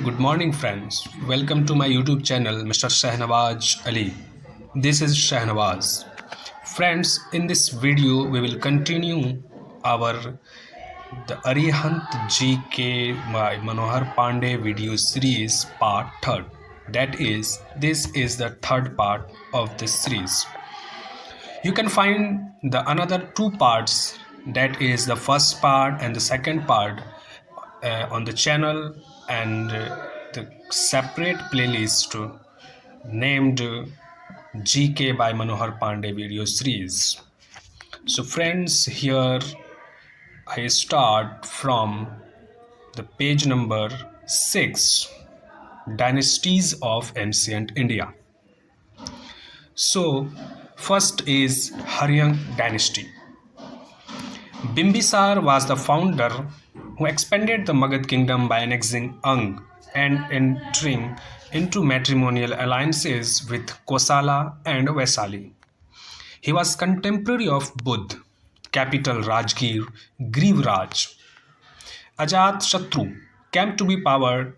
Good morning, friends. Welcome to my YouTube channel, mrshahnawazalig. This is Shahnawaz. Friends, in this video, we will continue our the Arihant GK by Manohar Pandey video series part 3rd. That is, this is the third part of this series. You can find the another two parts, that is the first part and the second part on the channel and the separate playlist named GK by Manohar Pandey video series. So friends, here I start from the page number 6, Dynasties of Ancient India. So first is Arihant dynasty. Bimbisar was the founder who expanded the Magad kingdom by annexing Ang and entering into matrimonial alliances with Kosala and Vaisali. He was contemporary of Buddha, capital Rajgir, Grivraj. Ajatashatru came to be power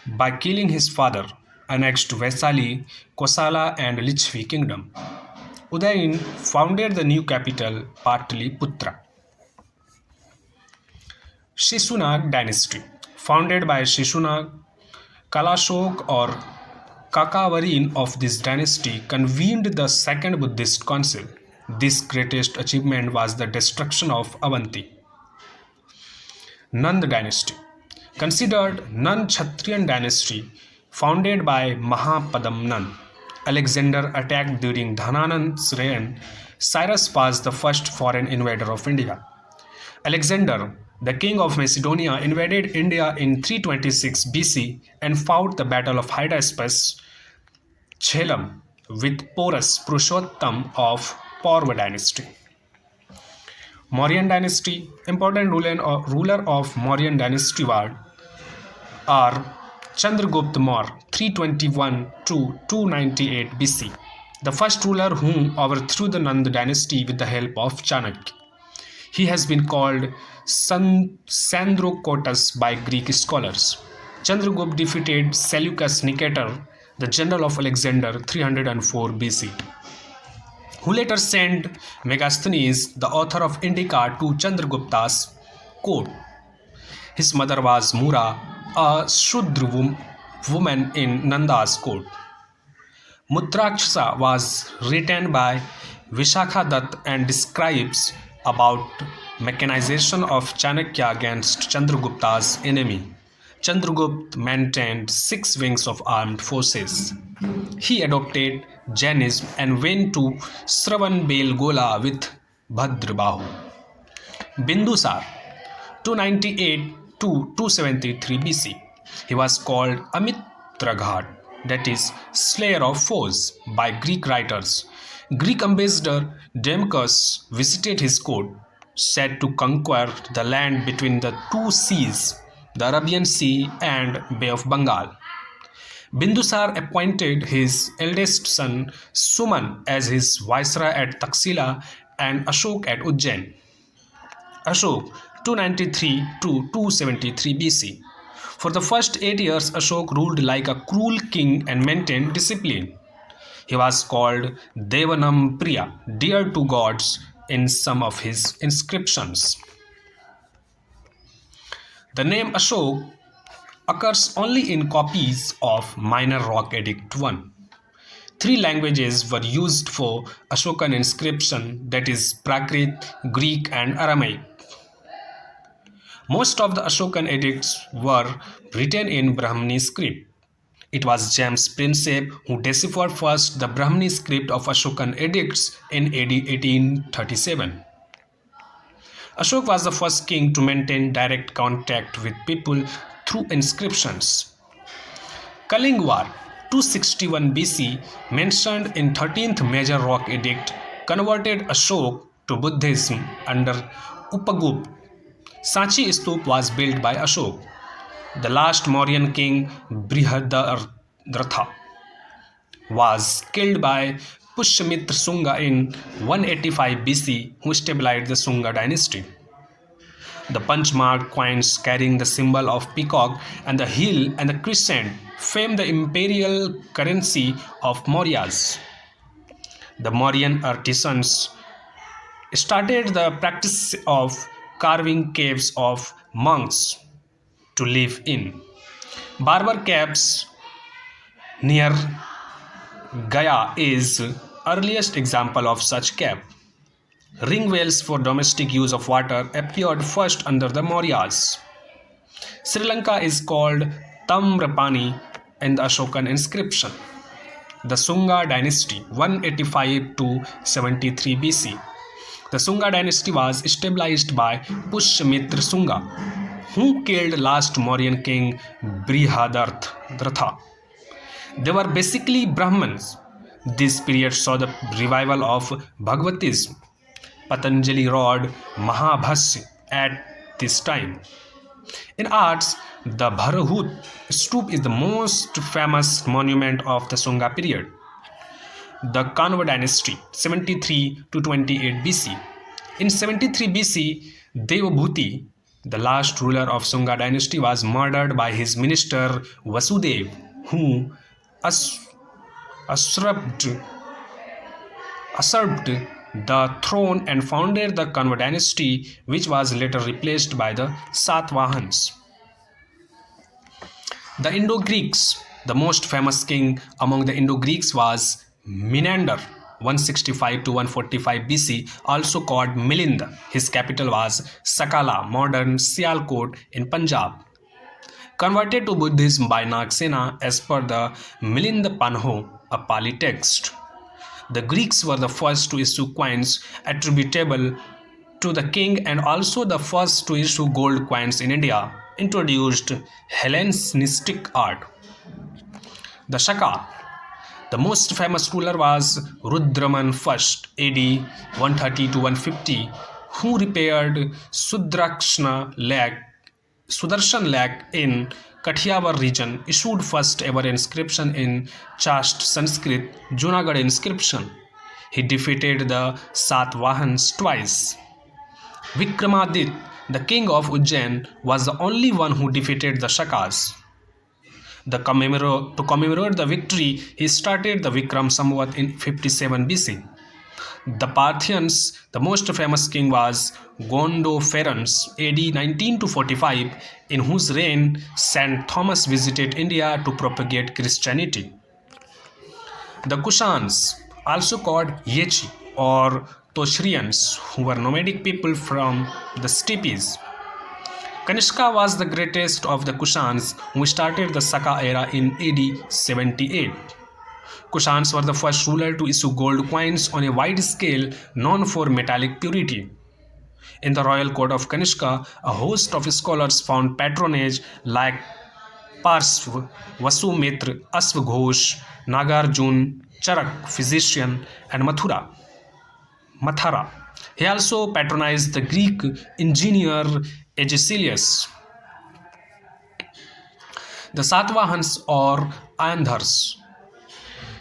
by killing his father, annexed Vaisali, Kosala and Lichvi kingdom. Udayin founded the new capital Pataliputra. Shishunag dynasty, founded by Shishunag, Kalashok or Kakavarin of this dynasty convened the second Buddhist council. This greatest achievement was the destruction of Avanti. Nand dynasty, considered non-Kshatriyan dynasty, founded by Mahapadam Nand. Alexander attacked during Dhananand's reign. Cyrus was the first foreign invader of India. Alexander, the king of Macedonia, invaded India in 326 BC and fought the Battle of Hydaspes, Jhelum, with Porus Purushottam of Paurva dynasty. Mauryan dynasty, important ruler of Mauryan dynasty are Chandragupta Maurya 321 to 298 BC, the first ruler who overthrew the Nand dynasty with the help of Chanakya. He has been called Sandrocotus by Greek scholars. Chandragupta defeated Seleucus Nicator, the general of Alexander, 304 BC, who later sent Megasthenes, the author of Indica, to Chandragupta's court. His mother was Mura, a Shudra woman in Nanda's court. Mudrakshasa was written by Vishakha Dutt and describes about mechanization of Chanakya against Chandragupta's enemy. Chandragupta maintained 6 wings of armed forces. He adopted Jainism and went to Sravanbelgola with Bhadrabahu. Bindusar, 298 to 273 BC. He was called Amitraghat, that is, slayer of foes, by Greek writers. Greek ambassador Demchus visited his court, said to conquer the land between the two seas, the Arabian Sea and Bay of Bengal. Bindusar appointed his eldest son Suman as his viceroy at Taxila and Ashok at Ujjain. Ashok, 293 to 273 BC. For the first 8 years, Ashok ruled like a cruel king and maintained discipline. He was called Devanam Priya, dear to gods, in some of his inscriptions. The name Ashok occurs only in copies of Minor Rock Edict 1. 3 languages were used for Ashokan inscription, that is Prakrit, Greek and Aramaic. Most of the Ashokan edicts were written in Brahmini script. It was James Prinsep who deciphered first the Brahmini script of Ashokan edicts in AD 1837. Ashok was the first king to maintain direct contact with people through inscriptions. Kaling War, 261 BC, mentioned in 13th Major Rock Edict, converted Ashok to Buddhism under Upagupta. Sanchi Stup was built by Ashok. The last Mauryan king, Brihadartha, was killed by Pushyamitra Sunga in 185 BC, who stabilized the Sunga dynasty. The punch-marked coins carrying the symbol of peacock and the hill and the crescent fame the imperial currency of Mauryas. The Mauryan artisans started the practice of carving caves of monks to live in. Barber caves near Gaya is earliest example of such cave. Ring wells for domestic use of water appeared first under the Mauryas. Sri Lanka is called Tamrapani in the Ashokan inscription. The Sunga dynasty 185 to 73 BC. The Sunga dynasty was established by Pushyamitra Sunga, who killed last Mauryan king Brihadartha. They were basically Brahmins. This period saw the revival of Bhagavatism. Patanjali wrote Mahabhasya at this time. In arts, the Bharahut Stup is the most famous monument of the Sunga period. The Kanva dynasty 73 to 28 BC. In 73 BC, Devabhuti, the last ruler of Sunga dynasty, was murdered by his minister Vasudev, who usurped the throne and founded the Kanva dynasty, which was later replaced by the Satvahans. The Indo-Greeks, the most famous king among the Indo-Greeks was Menander 165 to 145 BC, also called Milinda. His capital was Sakala, modern Sialkot in Punjab. Converted to Buddhism by Nagsena as per the Milinda Panho, a Pali text. The Greeks were the first to issue coins attributable to the king and also the first to issue gold coins in India, introduced Hellenistic art. The Shaka, the most famous ruler, was Rudraman I, AD 130 to 150, who repaired Sudarshan Lake in Kathiawar region, issued first ever inscription in Chast Sanskrit, Junagadh inscription. He defeated the Satvahans twice. Vikramaditya, the king of Ujjain, was the only one who defeated the Shakas. To commemorate the victory, he started the Vikram Samvat in 57 BC. The Parthians, the most famous king was Gondopharans, AD 19 to 45, in whose reign Saint Thomas visited India to propagate Christianity. The Kushans, also called Yechi or Toshrians, who were nomadic people from the steppes. Kanishka was the greatest of the Kushans, who started the Saka era in AD 78. Kushans were the first ruler to issue gold coins on a wide scale, known for metallic purity. In the royal court of Kanishka, a host of scholars found patronage like Parsv, Vasumitra, Asvaghosh, Nagarjun, Charak, physician, and Mathara. He also patronized the Greek engineer Agesilaus. The Satvahans or Andhars.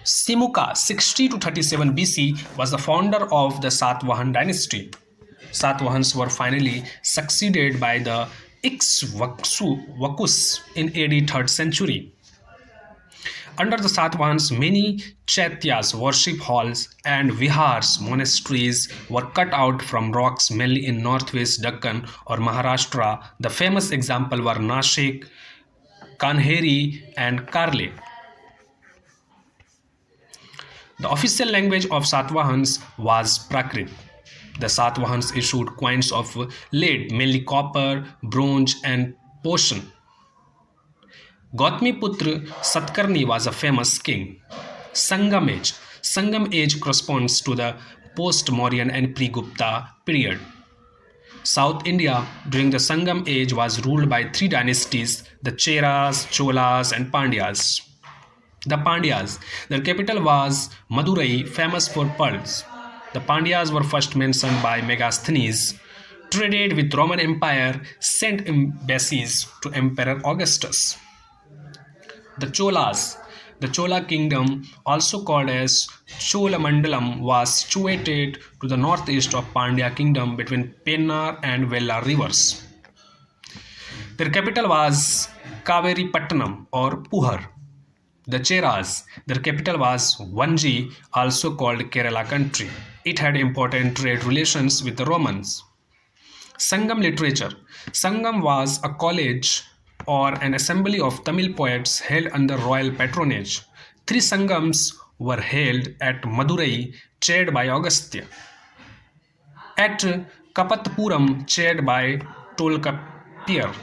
Simuka 60 to 37 BC was the founder of the Satvahan dynasty. Satvahans were finally succeeded by the Ikshvakus in AD 3rd century. Under the Satvahans, many chaityas, worship halls, and vihars, monasteries, were cut out from rocks mainly in northwest Deccan or Maharashtra. The famous examples were Nashik, Kanheri, and Karle. The official language of Satvahans was Prakrit. The Satvahans issued coins of lead, mainly copper, bronze, and poshan. Gautamiputra Satkarni was a famous king. Sangam age. Sangam age corresponds to the post-Mauryan and pre-Gupta period. South India during the Sangam age was ruled by three dynasties, the Cheras, Cholas, and Pandyas. The Pandyas, their capital was Madurai, famous for pearls. The Pandyas were first mentioned by Megasthenes, traded with Roman Empire, sent embassies to Emperor Augustus. The Cholas, the Chola kingdom, also called as Cholamandalam, was situated to the northeast of Pandya kingdom between Pennar and Vella rivers. Their capital was Kaveripatnam or Puhar. The Cheras, their capital was Vanji, also called Kerala country. It had important trade relations with the Romans. Sangam literature. Sangam was a college or an assembly of Tamil poets held under royal patronage. 3 Sangams were held at Madurai, chaired by Augustia. At Kapatpuram, chaired by Tolkappir.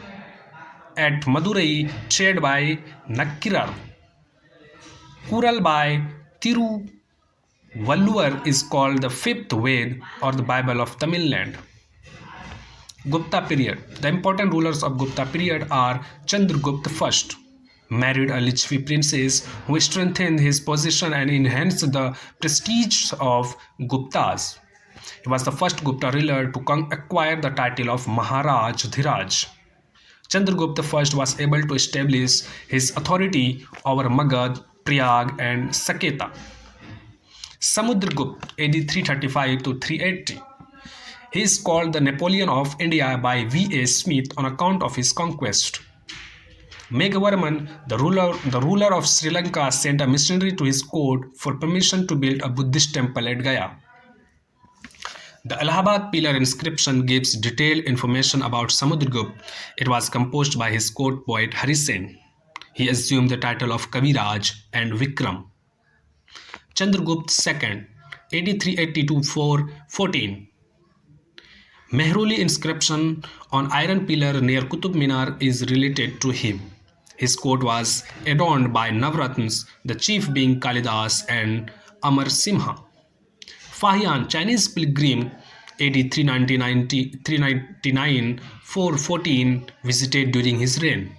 At Madurai, chaired by Nakkirar. Kural by Tiruvalluvar is called the 5th Ved or the Bible of Tamil Land. Gupta period. The important rulers of Gupta period are Chandragupta I, married a Lichvi princess who strengthened his position and enhanced the prestige of Guptas. He was the first Gupta ruler to acquire the title of Maharaj Dhiraj. Chandragupta I was able to establish his authority over Magad, Prayag and Saketa. Samudragupta AD 335 to 380. He is called the Napoleon of India by V.A. Smith on account of his conquest. Meghavarman, the ruler of Sri Lanka, sent a missionary to his court for permission to build a Buddhist temple at Gaya. The Allahabad pillar inscription gives detailed information about Samudragupta. It was composed by his court poet Hari Sen. He assumed the title of Kaviraj and Vikram. Chandragupta II, AD 380 to 414. Mehruli inscription on iron pillar near Qutub Minar is related to him. His court was adorned by Navratnas, the chief being Kalidas and Amar Simha. Fahian, Chinese pilgrim, AD 399-414, visited during his reign.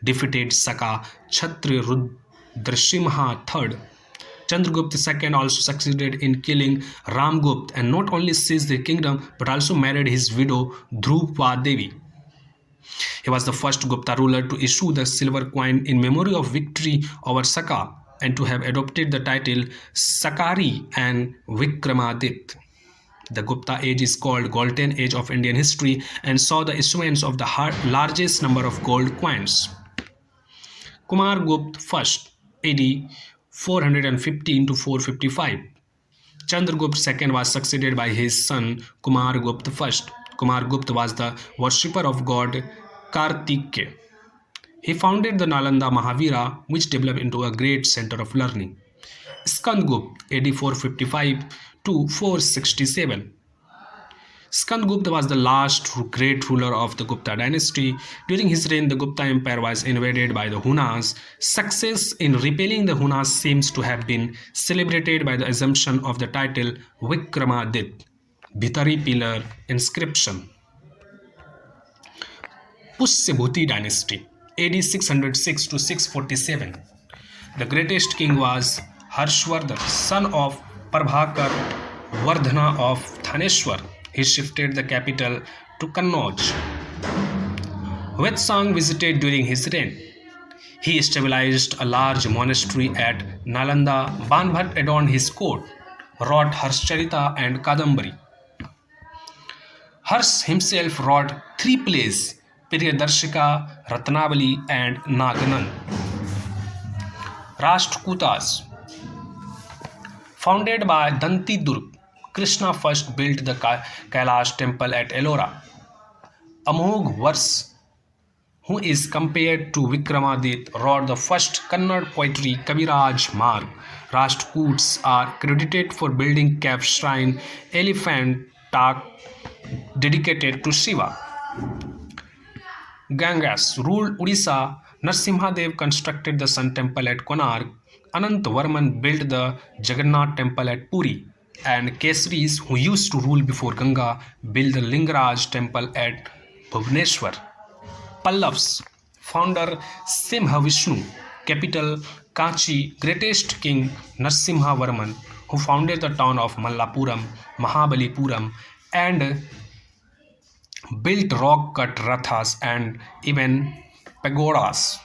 Defeated Saka Chhatri Rudrasimha III. Chandragupta II also succeeded in killing Ramgupta and not only seized the kingdom but also married his widow Dhruva Devi. He was the first Gupta ruler to issue the silver coin in memory of victory over Saka and to have adopted the title Sakari and Vikramaditya. The Gupta age is called Golden Age of Indian history and saw the issuance of the largest number of gold coins. Kumar Gupta I, AD 415 to 455. Chandragupta II was succeeded by his son Kumar Gupta I. Kumar Gupta was the worshipper of god Kartikeya. He founded the Nalanda Mahavira, which developed into a great center of learning. Skandgupta, AD 455 to 467. Skandgupta was the last great ruler of the Gupta dynasty. During his reign, the Gupta Empire was invaded by the Hunas. Success in repelling the Hunas seems to have been celebrated by the assumption of the title Vikramaditya. Bhitari pillar inscription. Pushyabhuti dynasty, AD 606 to 647. The greatest king was Harshvardhan, son of Prabhakar Vardhana of Thaneshwar. He shifted the capital to Kannauj. Vetsang visited during his reign. He established a large monastery at Nalanda. Banbhat adorned his court, wrote Harshcharita and Kadambari. Harsh himself wrote 3 plays, Priyadarsika, Ratnavali and Naganan. Rashtrakutas. Founded by Danti Durg, Krishna first built the Kailash temple at Ellora. Amogh Vars, who is compared to Vikramaditya, wrote the first Kannada poetry Kaviraj Marg. Rashtrakuts are credited for building cave shrine Elephant Tak dedicated to Shiva. Gangas ruled Odisha. Narsimhadev constructed the Sun temple at Konark. Anantvarman built the Jagannath temple at Puri. And Kesaris, who used to rule before Ganga, built the Lingaraj temple at Bhubaneswar. Pallavs, founder Simhavishnu, capital Kanchi, greatest king Narsimhavarman, who founded the town of Mallapuram, Mahabalipuram, and built rock-cut rathas and even pagodas.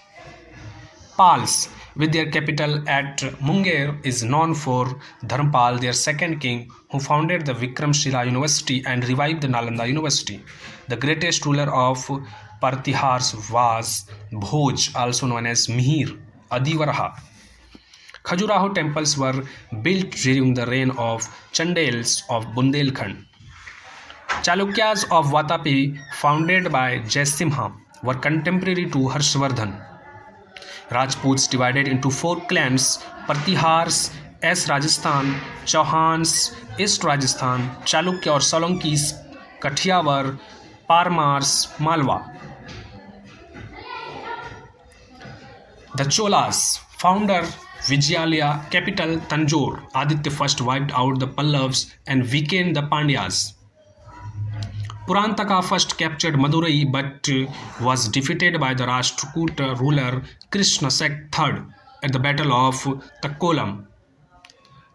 Pals, with their capital at Munger, is known for Dharmpal, their second king, who founded the Vikramshila University and revived the Nalanda University. The greatest ruler of Partihars Vaz, Bhoj, also known as Mihir, Adivaraha. Khajuraho temples were built during the reign of Chandels of Bundelkhand. Chalukyas of Vatapi, founded by Jaisimha, were contemporary to Harshvardhan. Rajputs divided into 4 clans: Partihars, S. Rajasthan, Chauhans, East Rajasthan, Chalukya or Solonkis, Kathiawar, Parmars, Malwa. The Cholas, founder Vijayalaya, capital Tanjore. Aditya first wiped out the Pallavas and weakened the Pandyas. Purantaka first captured Madurai but was defeated by the Rashtrakuta ruler Krishna III at the Battle of Takkolam.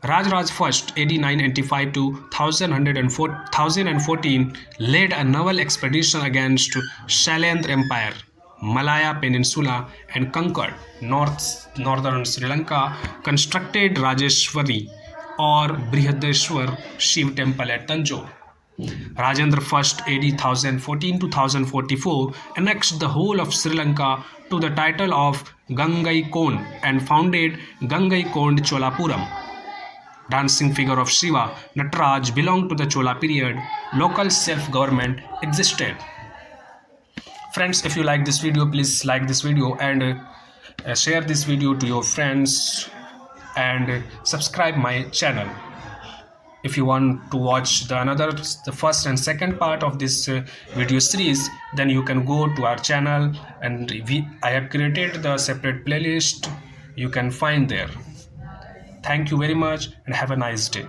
Rajraj I, AD 995 to 1114, led a naval expedition against Shailendra Empire, Malaya Peninsula, and conquered northern Sri Lanka, constructed Rajeshwari or Brihadeshwar Shiv temple at Tanjore. Rajendra I, AD 1014 to 1044, annexed the whole of Sri Lanka to the title of Gangaikond and founded Gangaikond Cholapuram. Dancing figure of Shiva, Nataraj, belonged to the Chola period. Local self-government existed. Friends, if you like this video, please like this video and share this video to your friends and subscribe my channel. If you want to watch the first and second part of this video series, then you can go to our channel and I have created the separate playlist. You can find there. Thank you very much and have a nice day.